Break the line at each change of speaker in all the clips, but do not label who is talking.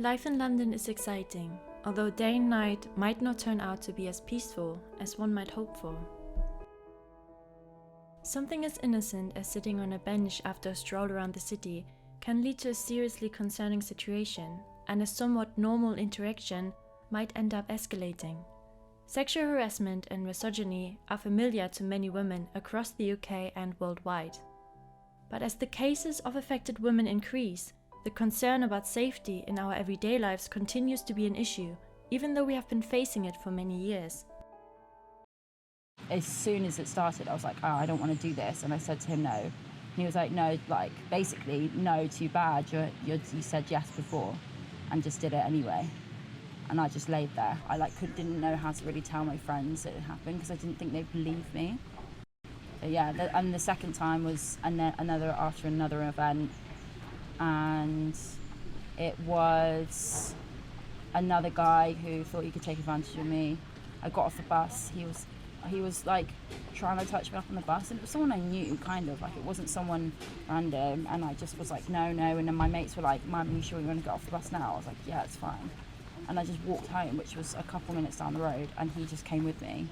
Life in London is exciting, although day and night might not turn out to be as peaceful as one might hope for. Something as innocent as sitting on a bench after a stroll around the city can lead to a seriously concerning situation, and a somewhat normal interaction might end up escalating. Sexual harassment and misogyny are familiar to many women across the UK and worldwide. But as the cases of affected women increase, the concern about safety in our everyday lives continues to be an issue, even though we have been facing it for many years.
As soon as it started, I was like, oh, I don't want to do this. And I said to him, no. And he was like, no, like, basically, no, too bad. You said yes before and just did it anyway. And I just laid there. I didn't know how to really tell my friends that it happened because I didn't think they'd believe me. But yeah, and the second time was after another event. And it was another guy who thought he could take advantage of me. I got off the bus. He was like trying to touch me up on the bus, and it was someone I knew, kind of, like it wasn't someone random. And I just was like, no. And then my mates were like, Mum, are you sure you want to get off the bus now? I was like, yeah, it's fine. And I just walked home, which was a couple minutes down the road, and he just came with me.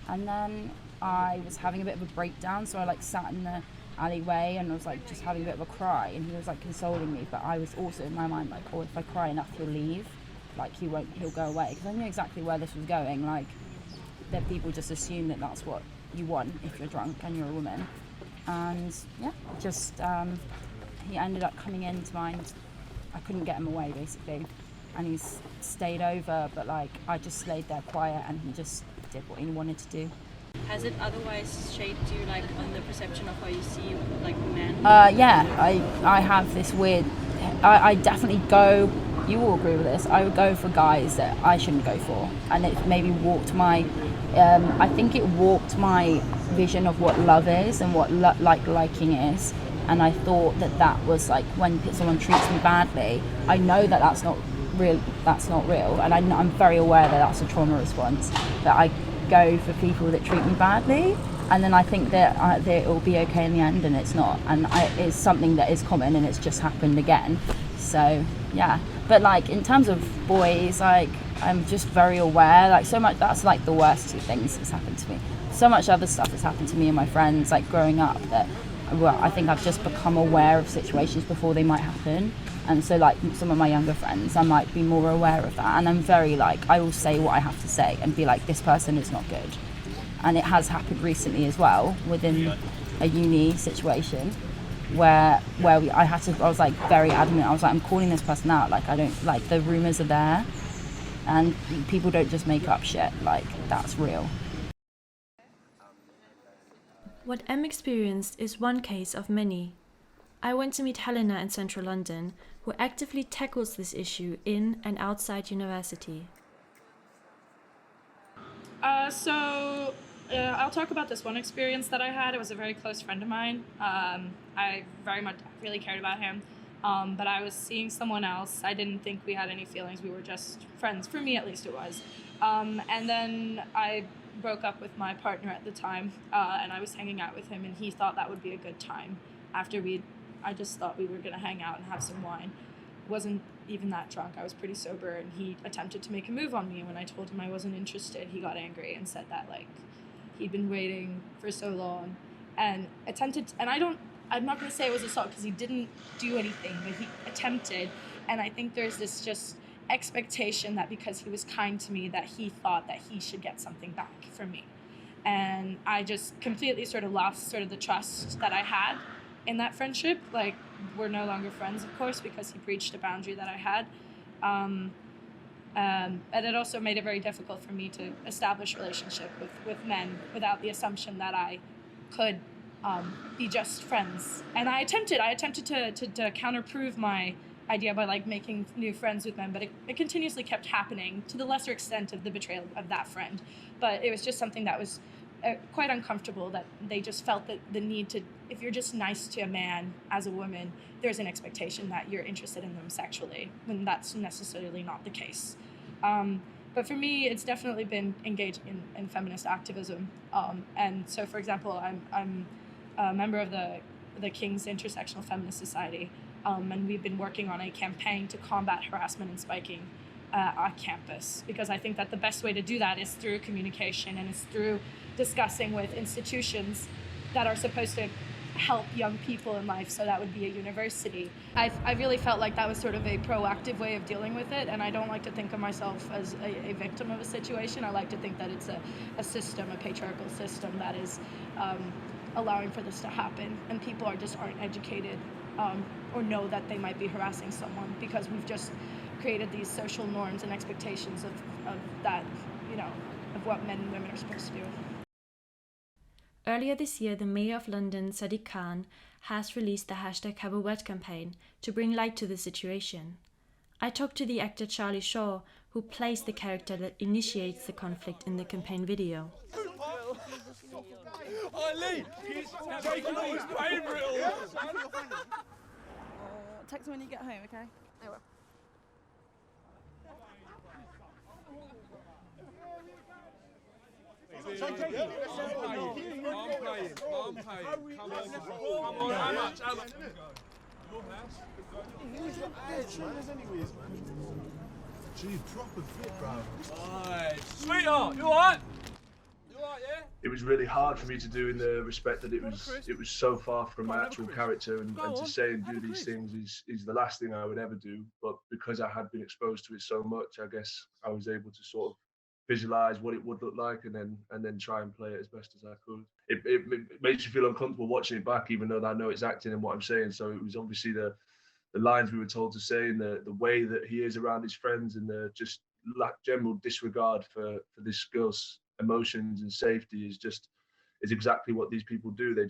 And then I was having a bit of a breakdown, so I like sat in the alleyway and I was like just having a bit of a cry, and he was like consoling me, but I was also in my mind like, oh, if I cry enough he'll leave, like he'll go away, because I knew exactly where this was going, like that people just assume that that's what you want if you're drunk and you're a woman. And yeah, just he ended up coming into mine. I couldn't get him away basically, and he's stayed over, but like I just stayed there quiet and he just did what he wanted to do.
Has it otherwise shaped you, like, on the perception of how you see, like, men?
Yeah, I have this weird... I definitely go... You will agree with this. I would go for guys that I shouldn't go for. And it maybe warped my... I think it warped my vision of what love is and what liking is. And I thought that was, like, when someone treats me badly, I know that that's not real, and I'm very aware that that's a trauma response. But I go for people that treat me badly, and then I think that it will be okay in the end, and it's not, and it's something that is common, and it's just happened again. So yeah, but like in terms of boys, like I'm just very aware, like so much, that's like the worst two things that's happened to me. So much other stuff has happened to me and my friends, like growing up, that I think I've just become aware of situations before they might happen. And so like some of my younger friends, I might be more aware of that, and I'm very like, I will say what I have to say and be like, this person is not good. And it has happened recently as well within a uni situation where I was like very adamant. I was like, I'm calling this person out, like I don't, like the rumors are there and people don't just make up shit, like that's real.
What Em experienced is one case of many. I went to meet Helena in central London, who actively tackles this issue in and outside university.
I'll talk about this one experience that I had. It was a very close friend of mine. I very much really cared about him, but I was seeing someone else. I didn't think we had any feelings. We were just friends. For me, at least, it was. And then I broke up with my partner at the time, and I was hanging out with him, and he thought that would be a good time after I just thought we were going to hang out and have some wine. Wasn't even that drunk. I was pretty sober, and he attempted to make a move on me. And when I told him I wasn't interested, he got angry and said that, like, he'd been waiting for so long and attempted, and I'm not going to say it was assault because he didn't do anything, but he attempted. And I think there's this just expectation that because he was kind to me that he thought that he should get something back from me. And I just completely sort of lost sort of the trust that I had in that friendship. Like, we're no longer friends, of course, because he breached a boundary that I had. And it also made it very difficult for me to establish a relationship with men without the assumption that I could be just friends. And I attempted to counterprove my idea by like making new friends with men, but it continuously kept happening, to the lesser extent of the betrayal of that friend. But it was just something that was quite uncomfortable, that they just felt that the need to, if you're just nice to a man as a woman, there's an expectation that you're interested in them sexually, when that's necessarily not the case. But for me, it's definitely been engaging in feminist activism. And so, for example, I'm a member of the King's Intersectional Feminist Society, And we've been working on a campaign to combat harassment and spiking on campus, because I think that the best way to do that is through communication, and it's through discussing with institutions that are supposed to help young people in life. So that would be a university. I really felt like that was sort of a proactive way of dealing with it, and I don't like to think of myself as a victim of a situation. I like to think that it's a system, a patriarchal system that is allowing for this to happen, and people aren't educated or know that they might be harassing someone, because we've just created these social norms and expectations of that, of what men and women are supposed to do.
Earlier this year, the Mayor of London, Sadiq Khan, has released the #HaveAWord campaign to bring light to the situation. I talked to the actor Charlie Shaw, who plays the character that initiates the conflict in the campaign video.
Text me when you get home, okay? I will.
I'm playing. Come on, how much? Your house?
Gee, proper fit, bro.
Sweetheart, you alright? Yeah?
It was really hard for me to do, in the respect that it was so far from my actual character, and to say and do these things is the last thing I would ever do. But because I had been exposed to it so much, I guess I was able to sort of visualize what it would look like, and then try and play it as best as I could. It makes you feel uncomfortable watching it back, even though I know it's acting and what I'm saying. So it was obviously the lines we were told to say, and the way that he is around his friends, and the just general disregard for this girl's emotions and safety is exactly what these people do. They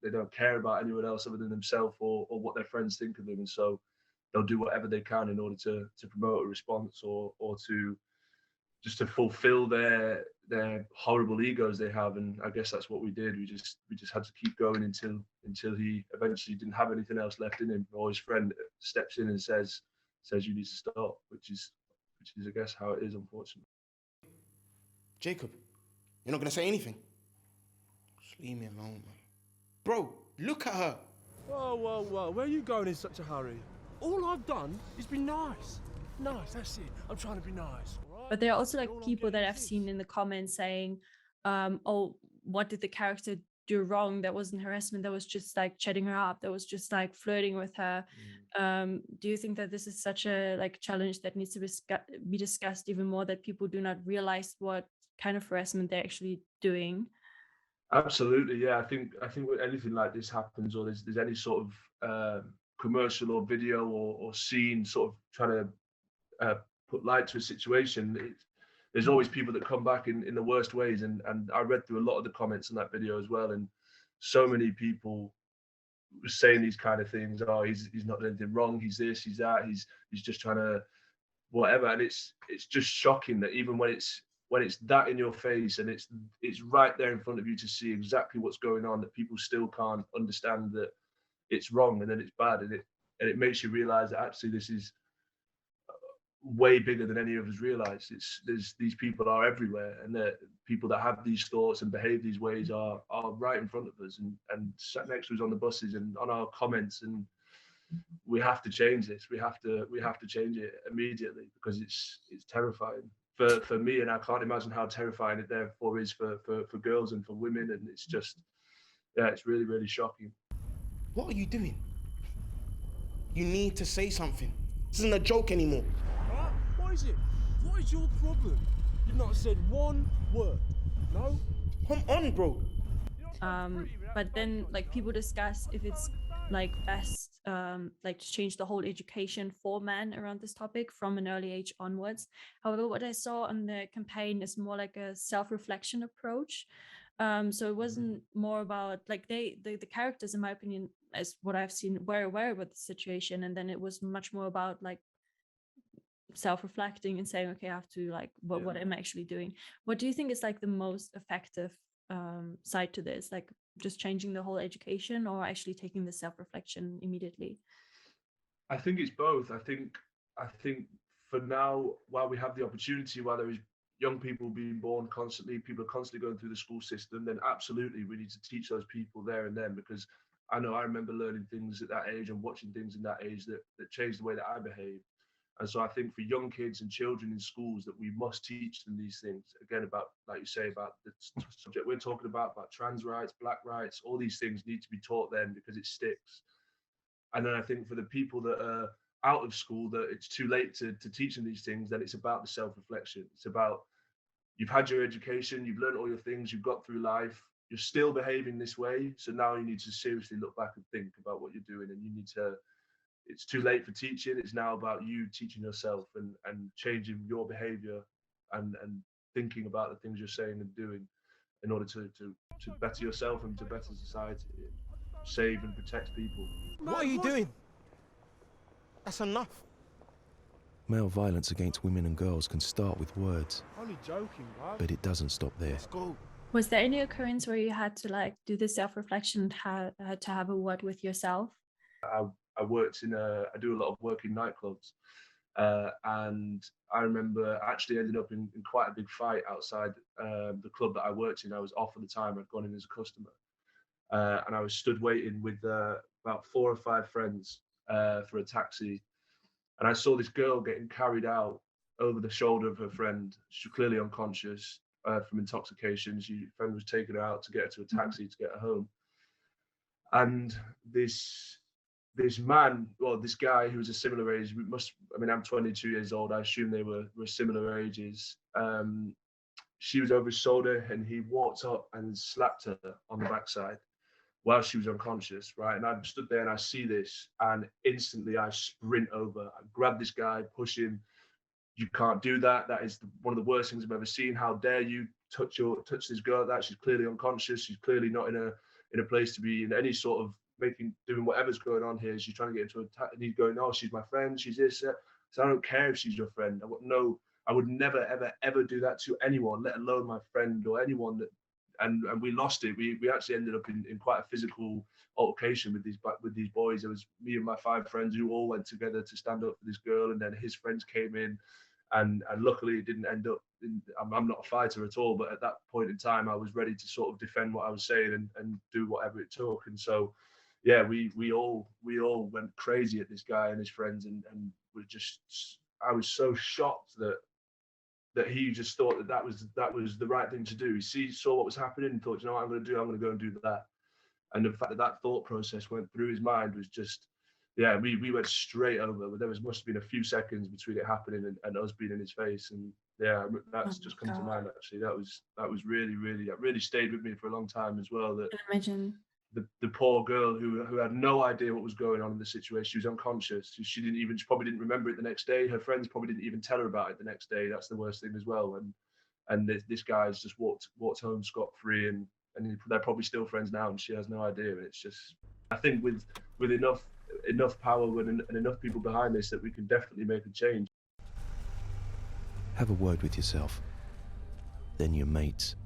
don't care about anyone else other than themselves, or what their friends think of them, and so they'll do whatever they can in order to promote a response, or to just to fulfill their horrible egos they have. And I guess that's what we did. We just had to keep going until he eventually didn't have anything else left in him, or his friend steps in and says you need to stop, which is I guess how it is, unfortunately.
Jacob, you're not gonna say anything? Just leave me alone, man. Bro, look at her.
Whoa, where are you going in such a hurry? All I've done is be nice. Nice, that's it. I'm trying to be nice.
But there are also like people that I've seen in the comments saying, oh, what did the character do wrong? That wasn't harassment. That was just like chatting her up. That was just like flirting with her. Do you think that this is such a challenge that needs to be discussed even more, that people do not realize what kind of harassment they're actually doing?
Absolutely, yeah. I think when anything like this happens, or there's any sort of commercial or video or scene sort of trying to put light to a situation, there's always people that come back in the worst ways. And I read through a lot of the comments on that video as well, and so many people were saying these kind of things. Oh, he's not done anything wrong. He's this, he's that. He's just trying to whatever. And it's just shocking that even when it's that in your face, and it's right there in front of you to see exactly what's going on, that people still can't understand that it's wrong and that it's bad, and it makes you realize that actually this is way bigger than any of us realize. These people are everywhere, and the people that have these thoughts and behave these ways are right in front of us, and sat next to us on the buses and on our comments. And we have to change this. We have to change it immediately, because it's terrifying for me, and I can't imagine how terrifying it therefore is for girls and for women. And it's just, yeah, it's really, really shocking.
What are you doing? You need to say something. This isn't a joke anymore.
What is it? What is your problem? You've not said one word. No?
Come on, bro.
But then people discuss if it's best to change the whole education for men around this topic from an early age onwards. However, what I saw on the campaign is more like a self-reflection approach. So it wasn't more about the characters, in my opinion, as what I've seen, were aware about the situation, and then it was much more about self-reflecting and saying, okay, I have to what am I actually doing? What do you think is the most effective side to this, just changing the whole education, or actually taking the self-reflection immediately?
I think it's both. I think for now, while we have the opportunity, while there is young people being born constantly, people are constantly going through the school system, then absolutely we need to teach those people there and then, because I know I remember learning things at that age and watching things in that age that changed the way that I behave. And so I think for young kids and children in schools that we must teach them these things. Again, about, like you say, about the subject we're talking about trans rights, black rights, all these things need to be taught then because it sticks. And then I think for the people that are out of school, that it's too late to teach them these things, then it's about the self-reflection. It's about, you've had your education, you've learned all your things, you've got through life, you're still behaving this way. So now you need to seriously look back and think about what you're doing, and you need to, it's too late for teaching. It's now about you teaching yourself and changing your behavior and thinking about the things you're saying and doing in order to better yourself and to better society, save and protect people.
What are you doing? That's enough.
Male violence against women and girls can start with words,
Only joking, right?
but it doesn't stop there.
Let's go.
Was there any occurrence where you had to like do the self-reflection and had to have a word with yourself?
I worked in I do a lot of work in nightclubs, and I remember actually ending up in quite a big fight outside the club that I worked in. I was off at the time. I'd gone in as a customer, and I was stood waiting with about 4 or 5 friends for a taxi, and I saw this girl getting carried out over the shoulder of her friend. She was clearly unconscious from intoxication. Her friend was taking her out to get her to a taxi to get her home, and this man, well, this guy who was a similar age, I'm 22 years old, I assume they were similar ages. She was over his shoulder and he walked up and slapped her on the backside while she was unconscious, right? And I stood there and I see this, and instantly I sprint over, I grab this guy, push him. You can't do that. That is one of the worst things I've ever seen. How dare you touch this girl like that? She's clearly unconscious. She's clearly not in a place to be in any sort of doing whatever's going on here. She's trying to get into a, and he's going, "No, she's my friend. She's this." So I don't care if she's your friend. I would never, ever, ever do that to anyone, let alone my friend or anyone. And we lost it. We actually ended up in quite a physical altercation with these boys. It was me and my 5 friends who all went together to stand up for this girl, and then his friends came in, and luckily it didn't end up. I'm not a fighter at all, but at that point in time, I was ready to sort of defend what I was saying and do whatever it took. And so, yeah, we all went crazy at this guy and his friends, and were just, I was so shocked that he just thought that was the right thing to do. He saw what was happening and thought, you know what I'm going to do? I'm going to go and do that. And the fact that thought process went through his mind was just, yeah, we went straight over. But there must have been a few seconds between it happening and us being in his face. And yeah, that's just come to mind actually. That was really, really, that really stayed with me for a long time as well. That
I can imagine.
The poor girl who had no idea what was going on in the situation. She was unconscious. She probably didn't remember it the next day. Her friends probably didn't even tell her about it the next day. That's the worst thing as well. And this guy's just walked home scot-free, and they're probably still friends now, and she has no idea. And it's just, I think with enough power and enough people behind this, that we can definitely make a change.
Have a word with yourself, then your mates,